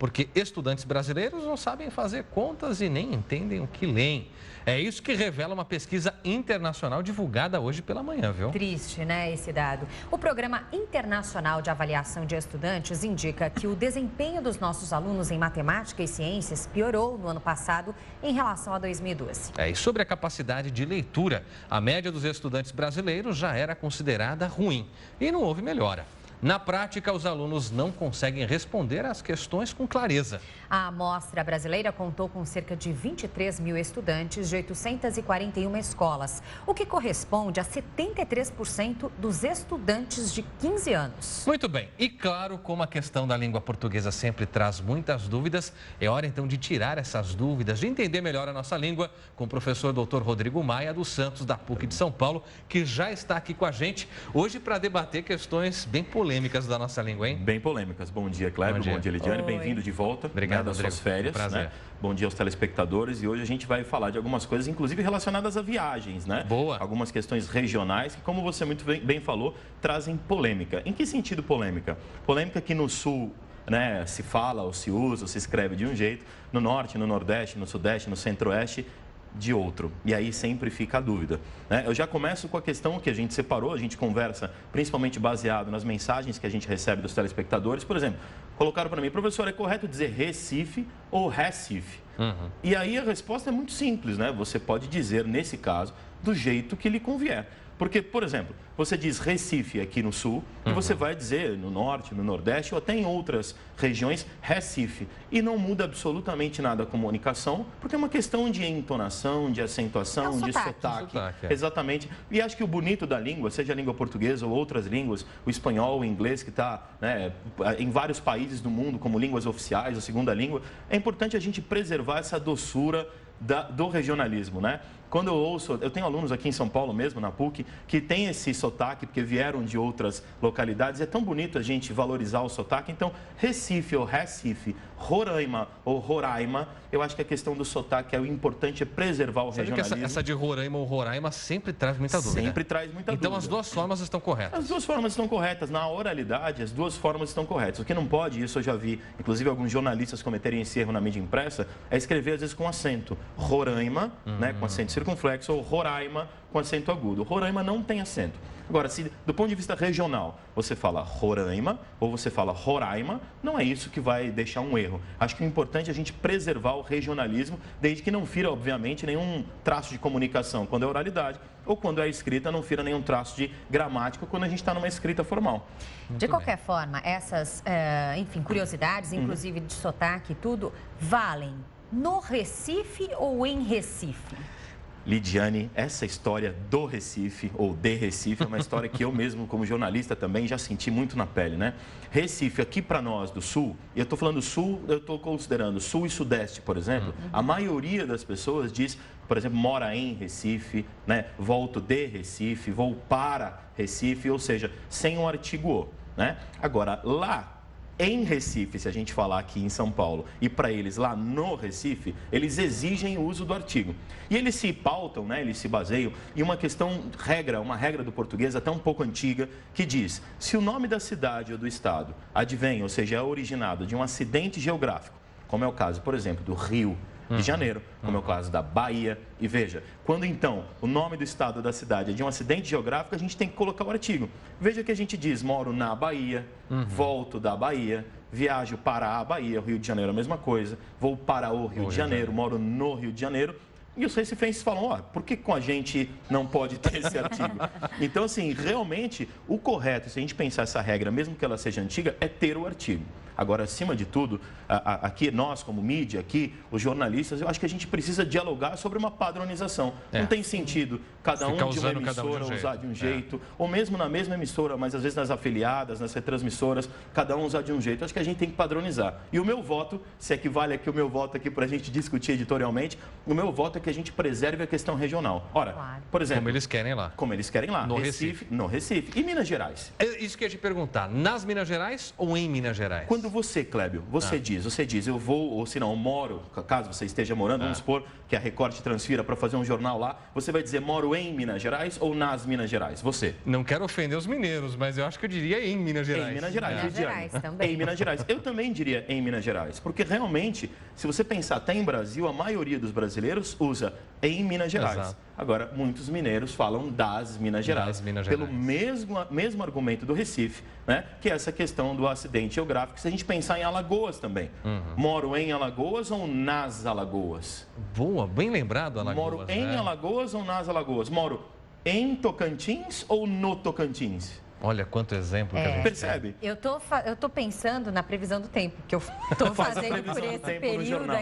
porque estudantes brasileiros não sabem fazer contas e nem entendem o que leem. É isso que revela uma pesquisa internacional divulgada hoje pela manhã, viu? Triste, né, esse dado. O Programa Internacional de Avaliação de Estudantes indica que o desempenho dos nossos alunos em matemática e ciências piorou no ano passado em relação a 2012. E sobre a capacidade de leitura, a média dos estudantes brasileiros já era considerada ruim e não houve melhora. Na prática, os alunos não conseguem responder às questões com clareza. A amostra brasileira contou com cerca de 23 mil estudantes de 841 escolas, o que corresponde a 73% dos estudantes de 15 anos. Muito bem. E claro, como a questão da língua portuguesa sempre traz muitas dúvidas, é hora então de tirar essas dúvidas, de entender melhor a nossa língua, com o professor Dr. Rodrigo Maia dos Santos, da PUC de São Paulo, que já está aqui com a gente hoje para debater questões bem polêmicas da nossa língua, hein? Bem polêmicas. Bom dia, Cleber. Bom dia, Lidiane. Bem-vindo de volta. Obrigado, das suas férias. Prazer. Né? Bom dia aos telespectadores. E hoje a gente vai falar de algumas coisas, inclusive relacionadas a viagens, né? Boa. Algumas questões regionais que, como você muito bem falou, trazem polêmica. Em que sentido polêmica? Polêmica que no Sul, né, se fala, ou se usa, ou se escreve de um jeito, no Norte, no Nordeste, no Sudeste, no Centro-Oeste, de outro. E aí sempre fica a dúvida, né? Eu já começo com a questão que a gente separou, a gente conversa principalmente baseado nas mensagens que a gente recebe dos telespectadores. Por exemplo, colocaram para mim: professor, é correto dizer Recife ou Recife? E aí a resposta é muito simples, né? Você pode dizer, nesse caso, do jeito que lhe convier. Porque, por exemplo, você diz Recife aqui no Sul e você vai dizer no Norte, no Nordeste ou até em outras regiões Recife. E não muda absolutamente nada a comunicação, porque é uma questão de entonação, de acentuação, de sotaque. Exatamente. E acho que o bonito da língua, seja a língua portuguesa ou outras línguas, o espanhol, o inglês, que está, né, em vários países do mundo como línguas oficiais, a segunda língua, é importante a gente preservar essa doçura do regionalismo, né? Quando eu tenho alunos aqui em São Paulo mesmo, na PUC, que tem esse sotaque, porque vieram de outras localidades. É tão bonito a gente valorizar o sotaque. Então, Recife ou Recife, Roraima ou Roraima, eu acho que a questão do sotaque é o importante, é preservar o regionalismo. Que essa de Roraima ou Roraima sempre traz muita dúvida. Sempre traz muita dúvida. Então, as duas formas estão corretas. As duas formas estão corretas. Na oralidade, as duas formas estão corretas. O que não pode, isso eu já vi, inclusive alguns jornalistas cometerem esse erro na mídia impressa, é escrever às vezes com acento. Roraima, né, com acento circunflexo, ou Roraima com acento agudo. Roraima não tem acento. Agora, se do ponto de vista regional você fala Roraima ou você fala Roraima, não é isso que vai deixar um erro. Acho que o importante é a gente preservar o regionalismo, desde que não fira, obviamente, nenhum traço de comunicação quando é oralidade, ou quando é escrita não fira nenhum traço de gramática quando a gente está numa escrita formal. De qualquer forma, essas, enfim, curiosidades, inclusive de sotaque e tudo, valem no Recife ou em Recife? Lidiane, essa história do Recife, ou de Recife, é uma história que eu mesmo, como jornalista também, já senti muito na pele, né? Recife, aqui para nós do Sul, e eu estou falando Sul, eu estou considerando Sul e Sudeste, por exemplo, a maioria das pessoas diz, por exemplo, mora em Recife, né? Volto de Recife, vou para Recife, ou seja, sem um artigo o, né? Agora, lá em Recife, se a gente falar aqui em São Paulo, e para eles lá no Recife, eles exigem o uso do artigo. E eles se pautam, né, eles se baseiam em uma uma regra do português até um pouco antiga, que diz: se o nome da cidade ou do estado advém, ou seja, é originado de um acidente geográfico, como é o caso, por exemplo, do Rio de Janeiro, como é o caso da Bahia. E veja, quando então o nome do estado ou da cidade é de um acidente geográfico, a gente tem que colocar o artigo. Veja que a gente diz: moro na Bahia, volto da Bahia, viajo para a Bahia, Rio de Janeiro a mesma coisa, vou para o Rio de Janeiro, moro no Rio de Janeiro. E os recifenses falam: ó, por que com a gente não pode ter esse artigo? Então, assim, realmente, o correto, se a gente pensar essa regra, mesmo que ela seja antiga, é ter o artigo. Agora, acima de tudo, aqui nós, como mídia, aqui, os jornalistas, eu acho que a gente precisa dialogar sobre uma padronização. Não tem sentido cada um de uma emissora usar de um jeito, ou mesmo na mesma emissora, mas às vezes nas afiliadas, nas retransmissoras, cada um usar de um jeito. Eu acho que a gente tem que padronizar. E o meu voto, se equivale aqui o meu voto aqui para a gente discutir editorialmente, o meu voto é falta que a gente preserve a questão regional. Ora, Claro. por exemplo... Como eles querem lá. Como eles querem lá. No No Recife. E Minas Gerais? É isso que eu ia te perguntar. Nas Minas Gerais ou em Minas Gerais? Quando você, Clébio, você diz, eu vou, ou se não, eu moro, caso você esteja morando, vamos supor que a Record te transfira para fazer um jornal lá, você vai dizer moro em Minas Gerais ou nas Minas Gerais? Você. Não quero ofender os mineiros, mas eu acho que eu diria em Minas Gerais. Em Minas Gerais. Minas Lidiane. Gerais também. Em Minas Gerais. Eu também diria em Minas Gerais, porque realmente, se você pensar até em Brasil, a maioria dos brasileiros usa em Minas Gerais. Exato. Agora, muitos mineiros falam das Minas Gerais, Das Minas pelo Gerais. mesmo argumento do Recife, né? Que é essa questão do acidente geográfico. Se a gente pensar em Alagoas também. Moro em Alagoas ou nas Alagoas? Boa, bem lembrado, Alagoas. Moro em Alagoas ou nas Alagoas? Moro em Tocantins ou no Tocantins? Olha quanto exemplo que a gente Percebe? Eu tô pensando na previsão do tempo, que eu tô Faz a fazendo previsão por do esse tempo no período. jornal.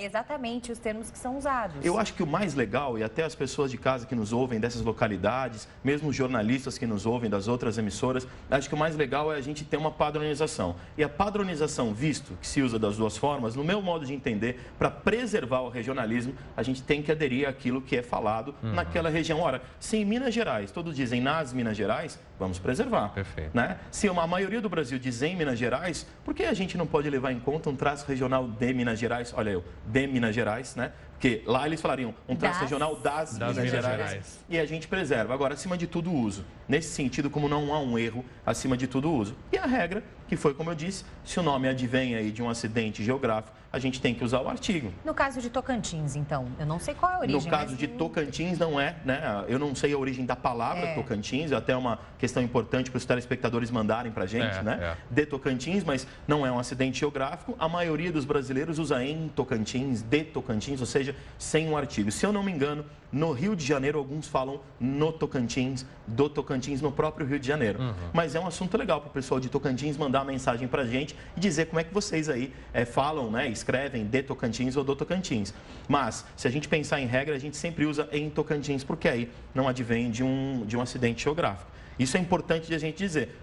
Exatamente os termos que são usados. Eu acho que o mais legal, e até as pessoas de casa que nos ouvem dessas localidades, mesmo os jornalistas que nos ouvem das outras emissoras, acho que o mais legal é a gente ter uma padronização. E a padronização, visto que se usa das duas formas, no meu modo de entender, para preservar o regionalismo, a gente tem que aderir àquilo que é falado naquela região. Ora, se em Minas Gerais todos dizem nas Minas Gerais, vamos preservar. Perfeito. Né? Se a maioria do Brasil diz em Minas Gerais, por que a gente não pode levar em conta um traço regional de Minas Gerais? Olha eu, de Minas Gerais, né? Porque lá eles falariam um traço regional das Minas Gerais. E a gente preserva. Agora, acima de tudo, o uso. Nesse sentido, como não há um erro, acima de tudo, o uso. E a regra, que foi como eu disse, se o nome advém aí de um acidente geográfico, a gente tem que usar o artigo. No caso de Tocantins, então, eu não sei qual é a origem. No caso de Tocantins, não é, né? Eu não sei a origem da palavra Tocantins, é até uma questão importante para os telespectadores mandarem para a gente, né? De Tocantins, mas não é um acidente geográfico. A maioria dos brasileiros usa em Tocantins, de Tocantins, ou seja, sem um artigo. Se eu não me engano, no Rio de Janeiro, alguns falam no Tocantins, do Tocantins, no próprio Rio de Janeiro. Mas é um assunto legal para o pessoal de Tocantins mandar uma mensagem para a gente e dizer como é que vocês aí falam, né? Escrevem de Tocantins ou do Tocantins. Mas, se a gente pensar em regra, a gente sempre usa em Tocantins, porque aí não advém de um acidente geográfico. Isso é importante de a gente dizer.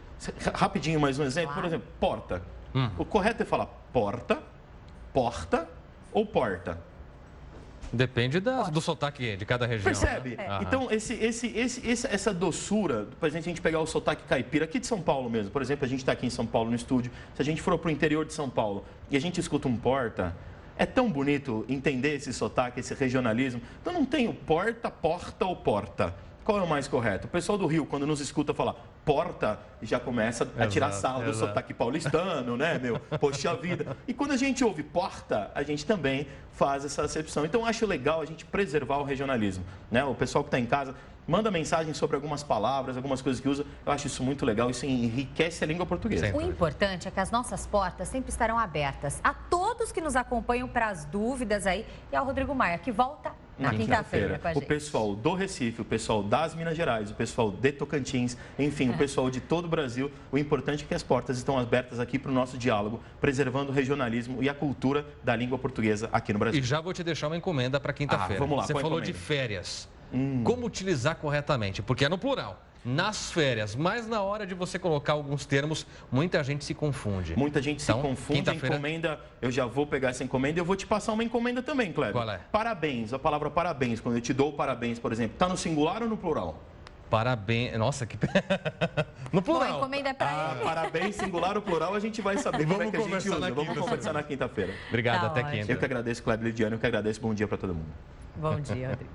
Rapidinho, mais um exemplo. Por exemplo, porta. O correto é falar porta, porta ou porta. Depende do sotaque de cada região. Percebe? Né? Então, essa doçura, por exemplo, a gente pegar o sotaque caipira aqui de São Paulo mesmo. Por exemplo, a gente está aqui em São Paulo no estúdio. Se a gente for para o interior de São Paulo e a gente escuta um porta, é tão bonito entender esse sotaque, esse regionalismo. Então, não tem o porta, porta ou porta. Qual é o mais correto? O pessoal do Rio, quando nos escuta falar porta, já começa a tirar sarro do sotaque paulistano, né, meu? Poxa vida. E quando a gente ouve porta, a gente também faz essa acepção. Então, eu acho legal a gente preservar o regionalismo, né? O pessoal que está em casa, manda mensagem sobre algumas palavras, algumas coisas que usa. Eu acho isso muito legal, isso enriquece a língua portuguesa. O importante é que as nossas portas sempre estarão abertas a todos que nos acompanham para as dúvidas aí e ao Rodrigo Maia, que volta na quinta-feira com a gente. O pessoal do Recife, o pessoal das Minas Gerais, o pessoal de Tocantins, enfim, o pessoal de todo o Brasil, o importante é que as portas estão abertas aqui para o nosso diálogo, preservando o regionalismo e a cultura da língua portuguesa aqui no Brasil. E já vou te deixar uma encomenda para quinta-feira. Vamos lá, você falou de férias. Como utilizar corretamente? Porque é no plural. Nas férias, mas na hora de você colocar alguns termos, muita gente se confunde. Muita gente se confunde. A encomenda, eu já vou pegar essa encomenda e eu vou te passar uma encomenda também, Cleber. Qual é? Parabéns, a palavra parabéns, quando eu te dou parabéns, por exemplo, está no singular ou no plural? Parabéns. Nossa, que. No plural. Bom, a encomenda é para ele. Parabéns, singular ou plural, a gente vai saber como é que a gente usa. Vamos conversar na quinta-feira. Obrigado, Tá até ótimo. quinta. Eu que agradeço, Cleber Lidiane, eu que agradeço. Bom dia para todo mundo. Bom dia, Rodrigo.